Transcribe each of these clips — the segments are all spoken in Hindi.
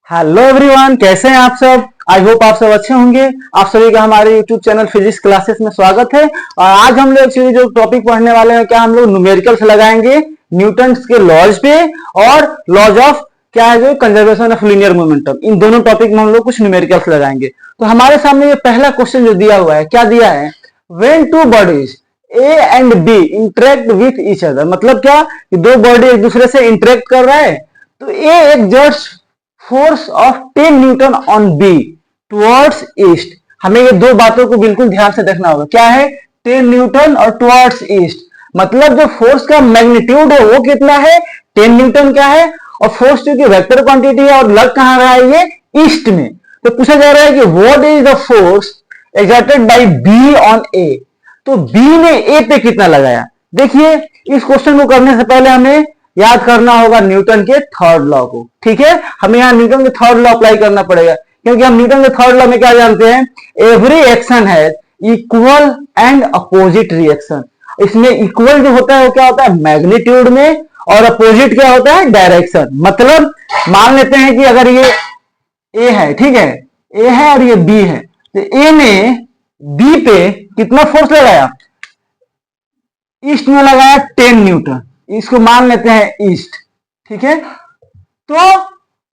हेलो एवरीवन, कैसे हैं आप सब। आई होप आप सब अच्छे होंगे। आप सभी का हमारे यूट्यूब चैनल फिजिक्स क्लासेस में स्वागत है। और आज हम लोग एक्चुअली जो टॉपिक पढ़ने वाले हैं, क्या हम लोग न्यूमेरिकल्स लगाएंगे न्यूटन के लॉज पे और लॉज ऑफ क्या है जो कंजर्वेशन ऑफ लीनियर मोमेंटम। इन दोनों टॉपिक में हम लोग कुछ न्यूमेरिकल्स लगाएंगे। तो हमारे सामने ये पहला क्वेश्चन जो दिया हुआ है, क्या दिया है, when two bodies A and B interact with each other. मतलब क्या कि दो बॉडी एक दूसरे से इंटरेक्ट कर रहा है, तो A exerts force of 10 newton on B towards east. हमें ये दो बातों को बिल्कुल ध्यान से देखना होगा। क्या है, 10 न्यूटन और टुवर्ड्स ईस्ट। मतलब जो फोर्स का मैग्नीट्यूड है वो कितना है, 10 न्यूटन का है। और फोर्स क्योंकि वेक्टर क्वांटिटी है और लग कहां रहा है, ये ईस्ट में। तो पूछा जा रहा है कि what is the force exerted by B on A. तो बी ने ए पे कितना लगाया। देखिए, इस क्वेश्चन को करने से पहले हमें याद करना होगा न्यूटन के थर्ड लॉ को। ठीक है, हमें यहां न्यूटन के थर्ड लॉ अप्लाई करना पड़ेगा, क्योंकि हम न्यूटन के थर्ड लॉ में क्या जानते हैं, every action has equal and opposite reaction. इसमें इक्वल जो होता है वो क्या होता है, मैग्नीट्यूड में, और अपोजिट क्या होता है, डायरेक्शन। मतलब मान लेते हैं कि अगर ये ए है, ठीक है, ए है और ये बी है, तो ए ने बी पे कितना फोर्स लगाया, ईस्ट में लगाया 10 न्यूटन। इसको मान लेते हैं ईस्ट, ठीक है। तो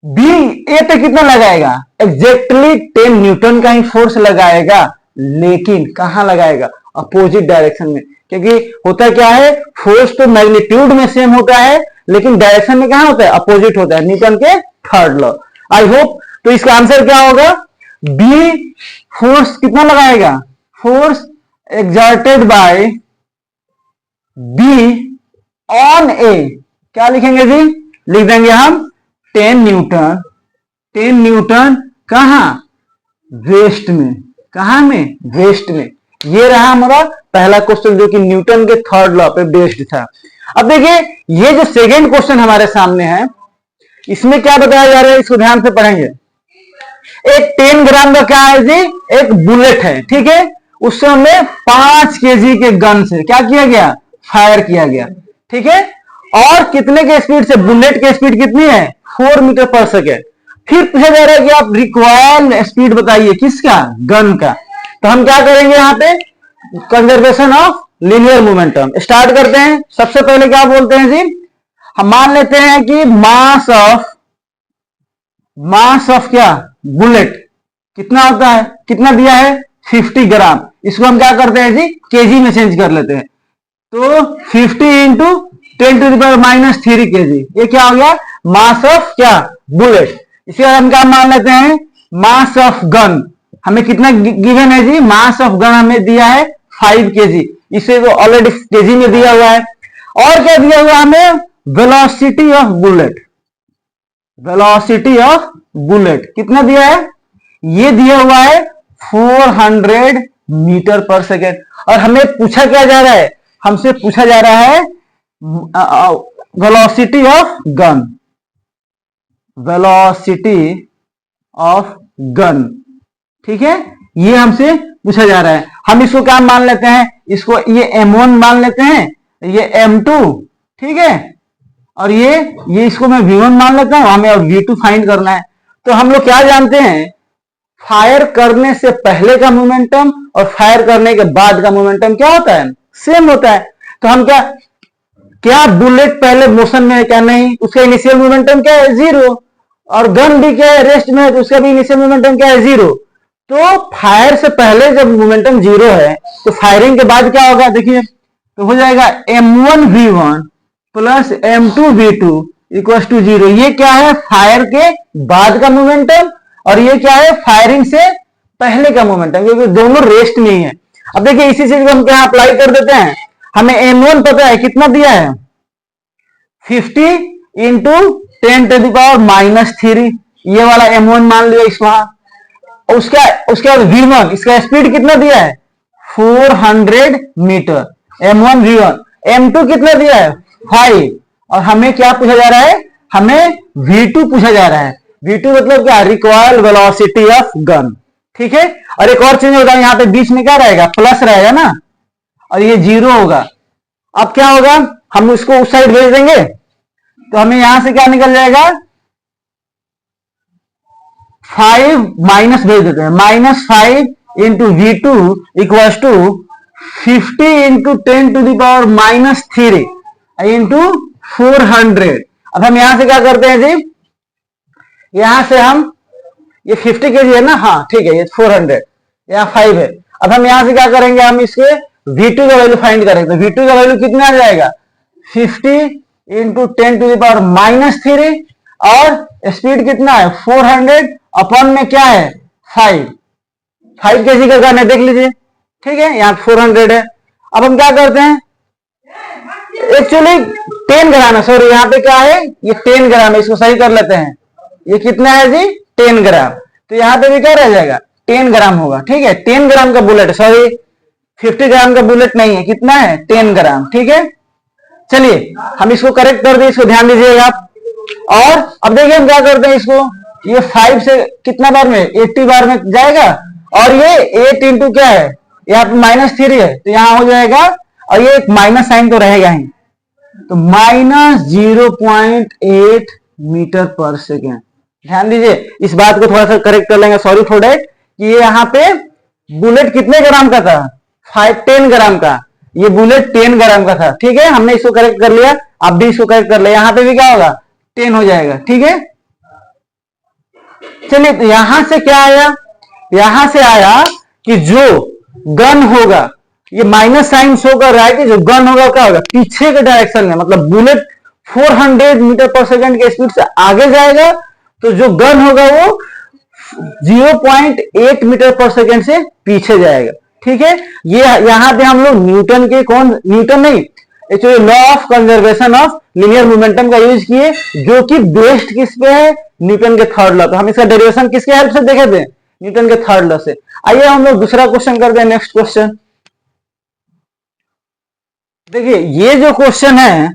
बी ए पे कितना लगाएगा, एग्जैक्टली 10 न्यूटन का ही फोर्स लगाएगा, लेकिन कहां लगाएगा, अपोजिट डायरेक्शन में। क्योंकि होता क्या है, फोर्स तो मैग्नीट्यूड में सेम होता है, लेकिन डायरेक्शन में कहां होता है, अपोजिट होता है, न्यूटन के थर्ड लॉ। आई होप, तो इसका आंसर क्या होगा, बी फोर्स कितना लगाएगा, force exerted by B on A. क्या लिखेंगे जी, लिख देंगे हम 10 न्यूटन। 10 न्यूटन कहां, वेस्ट में। कहां में, वेस्ट में। ये रहा हमारा पहला क्वेश्चन, जो कि न्यूटन के थर्ड लॉ पे बेस्ड था। अब देखिए, ये जो सेकेंड क्वेश्चन हमारे सामने है, इसमें क्या बताया जा रहा है, इसको ध्यान से पढ़ेंगे। एक 10 ग्राम का क्या है जी, एक बुलेट है, ठीक है। उससे हमें 5 केजी के गन से क्या किया गया, फायर किया गया, ठीक है। और कितने के स्पीड से, बुलेट की स्पीड कितनी है, 4 मीटर पर सेकेंड। फिर पूछा जा रहा है कि आप रिक्वायर्ड स्पीड बताइए, किसका, गन का। तो हम क्या करेंगे यहाँ पे, conservation of linear momentum start करते हैं। सबसे पहले क्या बोलते हैं जी, हम मान लेते हैं कि मास ऑफ क्या, बुलेट कितना होता है, कितना दिया है, 50 ग्राम। इसको हम क्या करते हैं जी, केजी में चेंज कर लेते हैं। तो 50 इंटू 10⁻³ केजी, ये क्या हो गया, मास ऑफ क्या, बुलेट। इसी बार हम क्या मान लेते हैं, मास ऑफ गन। हमें कितना गिवन है जी, मास ऑफ गन हमें दिया है 5 केजी। इसे तो ऑलरेडी केजी में दिया हुआ है। और क्या दिया हुआ हमें, velocity of bullet. Velocity of bullet कितना दिया है, ये दिया हुआ है 400 मीटर पर सेकेंड। और हमें पूछा क्या जा रहा है, हमसे पूछा जा रहा है velocity of gun. Velocity of gun, ठीक है, ये हमसे पूछा जा रहा है। हम इसको क्या मान लेते हैं, इसको ये m1 मान लेते हैं, ये m2, ठीक है। और ये इसको मैं v1 मान लेता हूं, हमें अब v2 फाइंड करना है। तो हम लोग क्या जानते हैं, फायर करने से पहले का मोमेंटम और फायर करने के बाद का मोमेंटम क्या होता है, सेम होता है। तो हम क्या बुलेट पहले मोशन में है क्या, नहीं, उसका इनिशियल मोमेंटम क्या है, 0। और गन भी क्या है, रेस्ट में है, तो उसका भी इनिशियल मोमेंटम क्या है, 0। तो फायर से पहले जब मोमेंटम 0 है, तो फायरिंग के बाद क्या होगा, देखिए, तो हो जाएगा m1v1 plus m2v2 equal to 0। ये क्या है, फायर के बाद का मोमेंटम, और ये क्या है, फायरिंग से पहले का मोमेंटम, क्योंकि दोनों रेस्ट में ही है। अब देखिए, इसी चीज को हम क्या अप्लाई कर देते हैं। हमें m1 पता है कितना दिया है, 50 इंटू 10⁻³ ये वाला m1 मान लिया इस वहां। उसका बाद v1, इसका स्पीड कितना दिया है, 400 मीटर, m1 v1। m2 कितना दिया है, 5। और हमें क्या पूछा जा रहा है, हमें v2 पूछा जा रहा है। v2 मतलब क्या, रिक्वायर्ड वेलोसिटी ऑफ गन, ठीक है। और एक और चीज होगा, यहाँ पे बीच में क्या रहेगा, प्लस रहेगा ना, और ये 0 होगा। अब क्या होगा, हम उसको उस साइड भेज देंगे, तो हमें यहां से क्या निकल जाएगा, 5 माइनस भेज देते हैं, -5 into V2 equal to 50 into 10⁻³ into 400। अब हम यहां से क्या करते हैं जी, यहां से हम ये 50 kg है ना, हाँ ठीक है, ये 400 यहाँ 5 है। अब हम यहां से क्या करेंगे, हम इसके V2 का वैल्यू फाइंड करेंगे। तो V2 का वैल्यू कितना आ जाएगा, 50 इंटू 10⁻³ और स्पीड कितना है 400 अपन में क्या है 5 kg का गन है, देख लीजिए, ठीक है, यहाँ 400 है। अब हम क्या करते हैं, एक्चुअली 10 ग्राम है, सॉरी यहाँ पे क्या है, ये 10 ग्राम है, इसको सही कर लेते हैं। ये कितना है जी 10 ग्राम, तो यहाँ पे भी क्या रह जाएगा 10 ग्राम होगा, ठीक है। 10 ग्राम का बुलेट, सॉरी 50 ग्राम का बुलेट नहीं है, कितना है 10 ग्राम, ठीक है। चलिए हम इसको करेक्ट कर दें, इसको ध्यान दीजिएगा आप। और अब देखिए हम क्या करते हैं, इसको ये 5 से कितना बार में 80 बार में जाएगा, और ये 8 इंटू क्या है, यहाँ पे -3 है तो यहाँ हो जाएगा, और ये एक माइनस साइन तो रहेगा ही, तो -0.8 मीटर पर सेकेंड। ध्यान दीजिए, इस बात को थोड़ा सा करेक्ट कर लेंगे, सॉरी फॉर दैट, कि ये यहाँ पे बुलेट कितने ग्राम का था, 10 ग्राम का, ये बुलेट 10 ग्राम का था, ठीक है। हमने इसको करेक्ट कर लिया, आप भी इसको करेक्ट कर लिया, यहाँ पे भी क्या होगा 10 हो जाएगा, ठीक है। चलिए तो यहां से क्या आया, यहां से आया कि जो गन होगा, ये माइनस साइन शो कर रहा है कि जो गन होगा क्या होगा पीछे के डायरेक्शन में, मतलब बुलेट 400 मीटर पर सेकंड के स्पीड से आगे जाएगा, तो जो गन होगा वो 0.8 मीटर पर सेकंड से पीछे जाएगा, ठीक है। ये यहां पे हम लोग न्यूटन के, न्यूटन नहीं, actually law of conservation of linear momentum का यूज किए, जो कि बेस्ड किस पे है, न्यूटन के थर्ड लॉ। तो हम इसका डेरिवेशन किसके हेल्प से देखे थे, न्यूटन के थर्ड लॉ से। आइए हम लोग दूसरा क्वेश्चन करते हैं, नेक्स्ट क्वेश्चन देखिए। ये जो क्वेश्चन है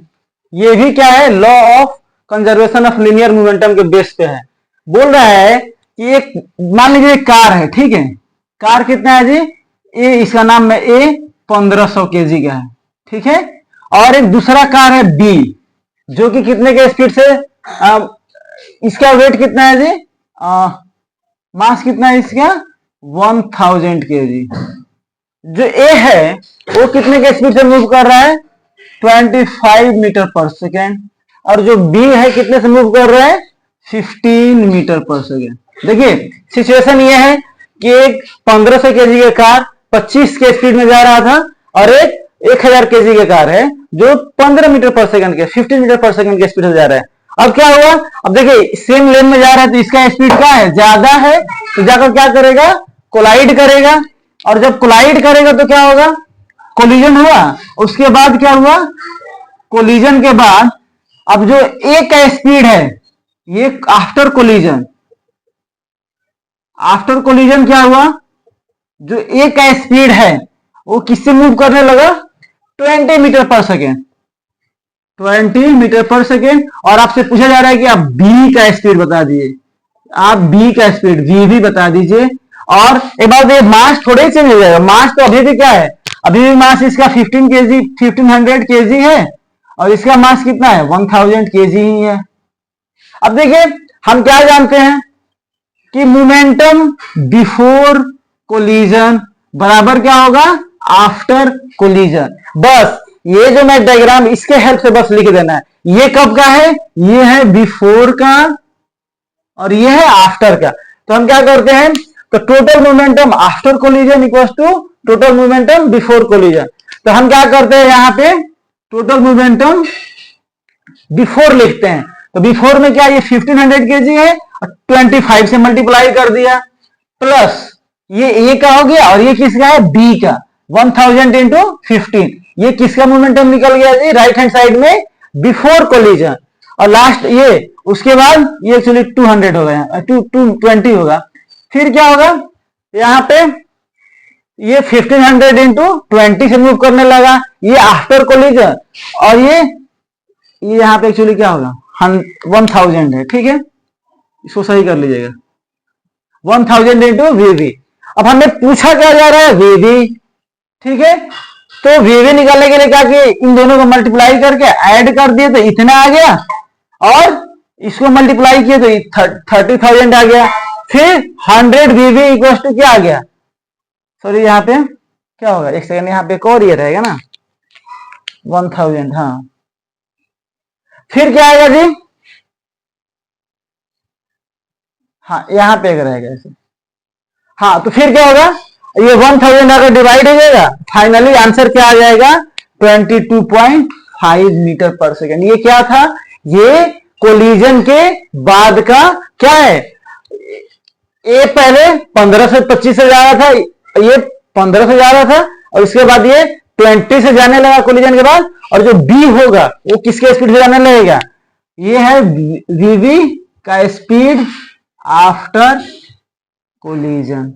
ये भी क्या है, law of conservation of linear momentum के बेस पे है। बोल रहा है कि एक, मान लीजिए कार है, ठीक है, कार कितना है जी, ए, इसका नाम है ए, 1500 kg का है, ठीक है। और एक दूसरा कार है बी, जो कि कितने के स्पीड से, इसका वेट कितना है जी, मास कितना है इसका 1000 kg। जो ए है वो कितने के स्पीड से मूव कर रहा है 25 मीटर पर सेकेंड, और जो बी है कितने से मूव कर रहा है 15 मीटर पर सेकेंड। देखिए सिचुएशन ये है कि एक 1500 kg की कार 25 के स्पीड में जा रहा था, और एक 1000 kg की कार है जो 15 मीटर पर सेकंड के 15 मीटर पर सेकंड के स्पीड से जा रहा है। अब क्या हुआ, अब देखिए सेम लेन में जा रहा है तो इसका स्पीड क्या है, ज्यादा है, तो जाकर क्या करेगा, कोलाइड करेगा, और जब कोलाइड करेगा तो क्या होगा, कोलिजन हुआ। उसके बाद क्या हुआ, कोलिजन के बाद अब जो ए का स्पीड है, ये आफ्टर कोलिजन, आफ्टर कोलिजन क्या हुआ, जो ए का स्पीड है वो किससे मूव करने लगा 20 मीटर पर सेकेंड, 20 मीटर पर सेकेंड। और आपसे पूछा जा रहा है कि आप बी का स्पीड बता दीजिए, आप बी का स्पीड वी भी बता दीजिए। और एक बात ये मास थोड़े ही चेंज हो जाएगा, मास तो अभी भी क्या है, अभी भी मास इसका 1500 kg है, और इसका मास कितना है 1000 kg ही है। अब देखिए हम क्या जानते हैं कि मोमेंटम बिफोर कोलिजन बराबर क्या होगा आफ्टर कोलिजन। बस ये जो मैं डायग्राम इसके हेल्प से बस लिख देना है, ये कब का है, ये है बिफोर का और ये है आफ्टर का। तो हम क्या करते हैं, तो total momentum after collision equals to total momentum before collision. तो हम क्या करते हैं, यहाँ पे टोटल मोमेंटम बिफोर लिखते हैं। तो बिफोर में क्या, ये 1500 kg है, 25 से मल्टीप्लाई कर दिया, प्लस ये ए का हो गया, और ये किसका है बी का, 1000 इंटू 15, ये किसका मोमेंटम निकल गया जी राइट हैंड साइड में बिफोर कोलिजन। और लास्ट ये, उसके बाद ये एक्चुअली 200 हो गया, 220 होगा। फिर क्या होगा, यहाँ पे ये 1500 इंटू 20 से मूव करने लगा, ये आफ्टर कोलिजन, और ये यहाँ पे एक्चुअली क्या होगा 1000 है, ठीक है, इसको सही कर लीजिएगा, 1000 इंटू वीवी। अब हमें पूछा क्या जा रहा है वीवी, ठीक है। तो वीवी निकालने के लिए क्या किए, इन दोनों को मल्टीप्लाई करके ऐड कर दिए तो इतना आ गया, और इसको मल्टीप्लाई किए तो 30,000 आ गया। फिर 100 वीवी इक्वल टू क्या आ गया, सॉरी यहाँ पे क्या होगा, एक सेकंड, यहाँ पे एक और ये रहेगा ना 1000, हाँ फिर क्या आएगा जी, हाँ यहाँ पे एक रहेगा ऐसे, हाँ तो फिर क्या होगा, ये 1000 अगर डिवाइड हो जाएगा, फाइनली आंसर क्या आ जाएगा 22.5 मीटर पर सेकेंड। ये क्या था, ये कोलिजन के बाद का क्या है, ये पहले 15 से 25 से जा रहा था, ये 15 से जा रहा था और इसके बाद ये 20 से जाने लगा कोलिजन के बाद, और जो बी होगा वो किसके स्पीड से जाने लगेगा, ये है वीवी का स्पीड आफ्टर कोलिजन,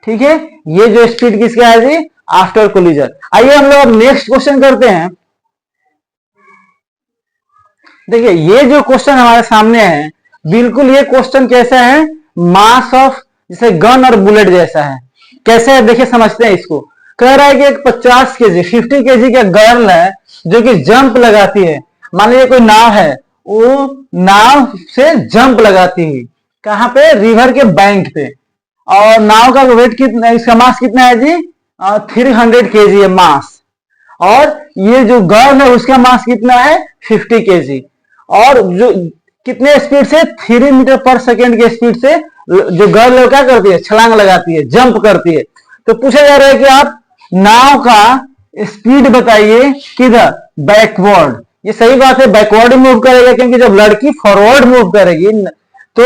ठीक है, ये जो स्पीड किसका है जी, आफ्टर कोलिजन। आइए हम लोग अब नेक्स्ट क्वेश्चन करते हैं। देखिए ये जो क्वेश्चन हमारे सामने है, बिल्कुल ये क्वेश्चन कैसा है, मास ऑफ जैसे गन और बुलेट जैसा है। कैसे है देखिए, समझते हैं इसको। कह रहा है कि एक 50 केजी 50 केजी का गर्ल है जो कि जंप लगाती है, मान लीजिए कोई नाव है, वो नाव से जंप लगाती है, कहां पे, रिवर के बैंक पे, और नाव का वेट कितना, इसका मास कितना है जी 300 केजी है मास, और ये जो गर्ल है उसका मास कितना है 50 केजी, और जो कितने स्पीड से 3 मीटर पर सेकेंड के स्पीड से जो गर्ल है क्या करती है, छलांग लगाती है, जंप करती है। तो पूछा जा रहा है कि आप नाव का स्पीड बताइए किधर, बैकवर्ड। ये सही बात है, बैकवर्ड मूव करेगा, क्योंकि जब लड़की फॉरवर्ड मूव करेगी तो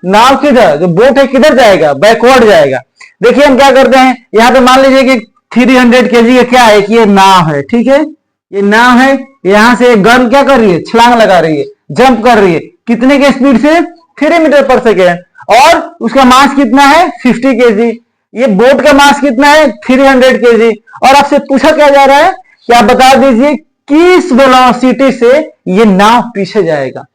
नाव किधर, जो बोट है किधर जाएगा, बैकवर्ड जाएगा। देखिए हम क्या करते हैं, यहाँ पे मान लीजिए कि 300 केजी का क्या है, कि ये नाव है, ठीक है, ये नाव है, यहां से गर्ल क्या कर रही है, छलांग लगा रही है, जंप कर रही है, कितने के स्पीड से 3 मीटर पर सेकेंड, और उसका मास कितना है 50 केजी। ये बोट का मास कितना है 300 केजी, और आपसे पूछा क्या जा रहा है कि आप बता दीजिए किस वेलोसिटी से ये नाव पीछे जाएगा,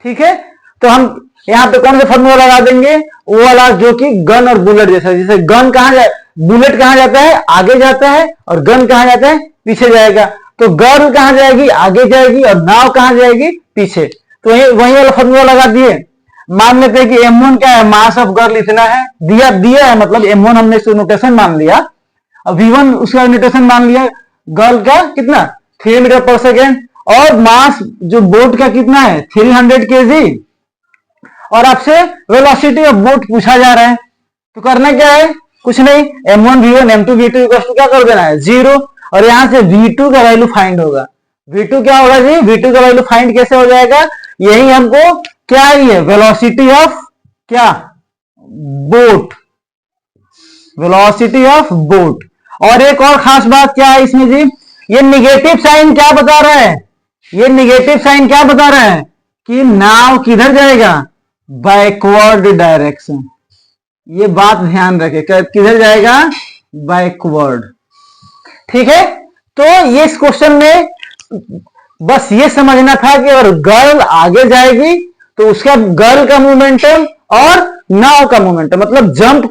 ठीक है। तो हम यहाँ पे कौन सा फॉर्मूला लगा देंगे, वो वाला जो कि गन और बुलेट जैसा, जैसे गन कहां जाए, बुलेट कहां जाता है, आगे जाता है, और गन कहां जाता है, पीछे जाएगा। तो गर्ल कहां जाएगी, आगे जाएगी, और नाव कहां जाएगी, पीछे। तो वही वाला फॉर्मूला लगा दिए। मान लेते हैं कि M1 क्या है, मास ऑफ गर्ल इतना है, दिया है, मतलब M1 हमने इसको नोटेशन मान लिया, और V1 उसका नोटेशन मान लिया, गर्ल का कितना 3 मीटर पर सेकेंड, और मास जो बोट का कितना है 300 केजी, और आपसे वेलोसिटी ऑफ बोट पूछा जा रहा है। तो करना क्या है, कुछ नहीं, M1 V1 M2 V2 equal क्या कर देना है 0, और यहां से V2 का वैल्यू फाइंड होगा। V2 क्या होगा जी, V2 का वैल्यू फाइंड कैसे हो जाएगा, यही हमको क्या है, वेलोसिटी ऑफ क्या, बोट, वेलोसिटी ऑफ बोट। और एक और खास बात क्या है इसमें जी, ये निगेटिव साइन क्या बता रहा है, ये निगेटिव साइन क्या बता रहा है कि नाव किधर जाएगा, बैकवर्ड डायरेक्शन। ये बात ध्यान रखे, किधर जाएगा, बैकवर्ड, ठीक है। तो ये इस क्वेश्चन में बस ये समझना था कि अगर गर्ल आगे जाएगी तो उसका गर्ल का मोमेंटम और नाव का मोमेंटम, मतलब जंप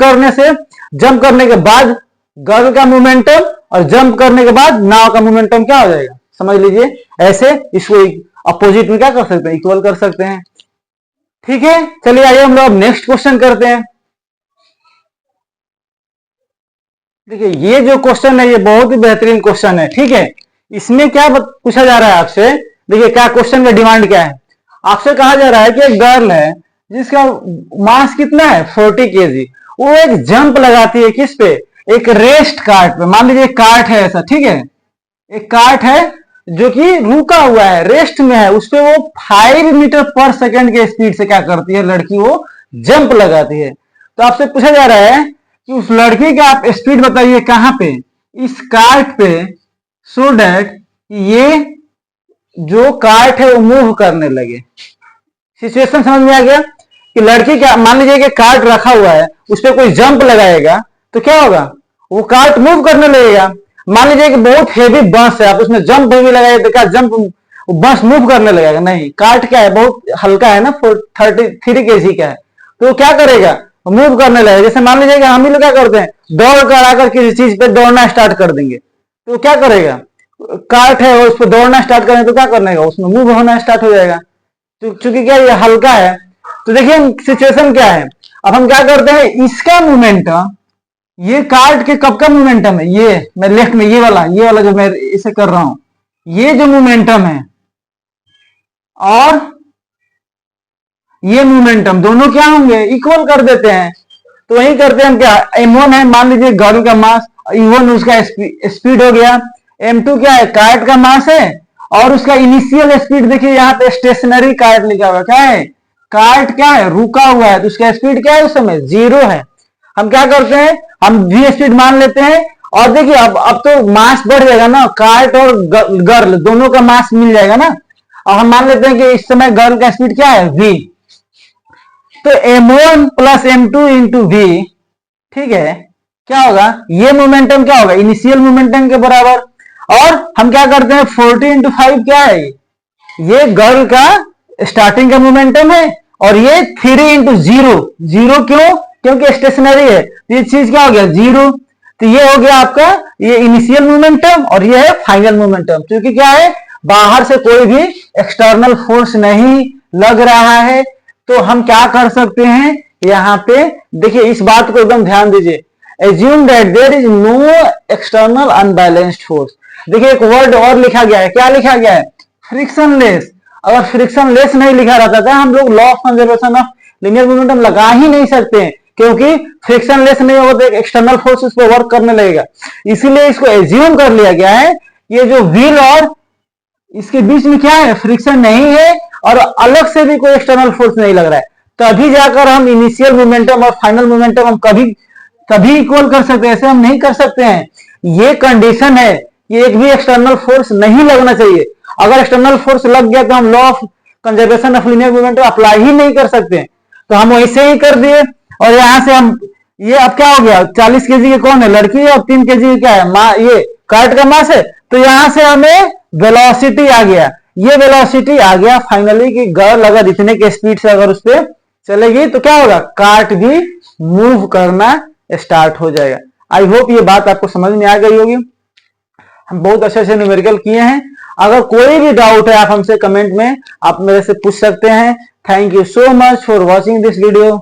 करने के बाद गर्ल का मोमेंटम और जंप करने के बाद नाव का मोमेंटम क्या हो जाएगा, समझ लीजिए। ऐसे इसको अपोजिट में क्या कर सकते हैं, इक्वल कर सकते हैं, ठीक है। चलिए आइए हम लोग नेक्स्ट क्वेश्चन करते हैं। देखिए ये जो क्वेश्चन है ये बहुत ही बेहतरीन क्वेश्चन है, ठीक है। इसमें क्या पूछा जा रहा है आपसे, देखिए क्या क्वेश्चन का डिमांड क्या है, आपसे कहा जा रहा है कि एक गर्ल है जिसका मास कितना है 40 केजी, वो एक जंप लगाती है किस पे, एक रेस्ट कार्ट पे। मान लीजिए कार्ट है ऐसा, ठीक है, एक कार्ट है जो कि रुका हुआ है, रेस्ट में है, उस पे वो 5 मीटर पर सेकेंड के स्पीड से क्या करती है लड़की, वो जंप लगाती है। तो आपसे पूछा जा रहा है कि उस लड़की का आप स्पीड बताइए कहां पे, इस कार्ट पे, सो डैट ये जो कार्ट है वो मूव करने लगे। सिचुएशन समझ में आ गया कि लड़की क्या, मान लीजिए कि कार्ट रखा हुआ है, उस पर कोई जंप लगाएगा तो क्या होगा, वो कार्ट मूव करने लगेगा। मान लीजिए कि बहुत हेवी बस है, आप उसमें जंप भी लगाए तो क्या जंप, बस मूव करने लगेगा, नहीं, कार्ट क्या है बहुत हल्का है ना, 33 केजी का है, तो क्या करेगा, मूव करने लगेगा। जैसे मान लीजिए कि हम ही लोग क्या करते हैं, दौड़ कर आकर किसी चीज पे दौड़ना स्टार्ट कर देंगे, तो क्या करेगा, कार्ट है उस पर दौड़ना स्टार्ट करें तो क्या करने का, उसमें मूव होना स्टार्ट हो जाएगा। चूंकि क्या ये हल्का है तो देखिए सिचुएशन क्या है, अब हम क्या करते हैं, इसका मोमेंटम, ये कार्ट के कब का मोमेंटम है, ये मैं लेफ्ट में ये वाला जो मैं इसे कर रहा हूं, ये जो मोमेंटम है और ये मोमेंटम दोनों क्या होंगे, इक्वल कर देते हैं। तो वही करते हैं हम, क्या m1 है मान लीजिए गर्ल का मास, e1 उसका स्पीड हो गया, m2 क्या है कार्ट का मास है, और उसका इनिशियल स्पीड देखिए यहाँ पे स्टेशनरी कार्ट लिखा हुआ, क्या है कार्ट क्या है रुका हुआ है, तो उसका स्पीड क्या है उस समय 0 है। हम क्या करते हैं, हम v स्पीड मान लेते हैं, और देखिए अब तो मास बढ़ जाएगा ना, कार्ट और गर्ल दोनों का मास मिल जाएगा ना। और हम मान लेते हैं कि इस समय गर्ल का स्पीड क्या है v, तो m1 plus m2 into we, ठीक है, क्या होगा, ये मोमेंटम क्या होगा इनिशियल मोमेंटम के बराबर। और हम क्या करते हैं 40 इंटू 5 क्या है, ये गर्ल का स्टार्टिंग का मोमेंटम है, और ये 3 इंटू 0, 0 क्यों, क्योंकि स्टेशनरी है, ये चीज क्या हो गया 0। तो ये हो गया आपका ये इनिशियल मोमेंटम, और ये है फाइनल मोमेंटम, क्योंकि क्या है बाहर से कोई भी एक्सटर्नल फोर्स नहीं लग रहा है। तो हम क्या कर सकते हैं यहाँ पे, देखिए इस बात को एकदम ध्यान दीजिए, assume that there is no external unbalanced force. देखिए एक वर्ड और लिखा गया है, क्या लिखा गया है, फ्रिक्शनलेस। अगर फ्रिक्शनलेस नहीं लिखा रहता था, हम लोग law of conservation of linear momentum लगा ही नहीं सकते हैं, क्योंकि फ्रिक्शनलेस नहीं होगा तो एक एक्सटर्नल फोर्स उस पर वर्क करने लगेगा। इसीलिए इसको एज्यूम कर लिया गया है, ये जो व्हील और इसके बीच में क्या है फ्रिक्शन नहीं है, और अलग से भी कोई एक्सटर्नल फोर्स नहीं लग रहा है, तभी जाकर हम इनिशियल मोमेंटम और फाइनल मोमेंटम हम कभी इक्वल कर सकते हैं, ऐसे हम नहीं कर सकते हैं। ये कंडीशन है कि एक भी एक्सटर्नल फोर्स नहीं लगना चाहिए। अगर एक्सटर्नल फोर्स लग गया तो हम law of conservation of linear momentum apply ही नहीं कर सकते, तो हम वैसे ही कर दिए। और यहां से हम ये अब क्या हो गया 40 केजी के कौन है लड़की है, और 3 केजी क्या है ये कार्ट का मास है, तो यहां से हमें वेलोसिटी आ गया, ये वेलोसिटी आ गया फाइनली कि गर्ल अगर इतने के स्पीड से अगर उस पर चलेगी तो क्या होगा कार्ट भी मूव करना स्टार्ट हो जाएगा। आई होप ये बात आपको समझ में आ गई होगी। हम बहुत अच्छे से न्यूमेरिकल किए हैं। अगर कोई भी डाउट है आप हमसे कमेंट में आप मेरे से पूछ सकते हैं। Thank you so much for watching this video.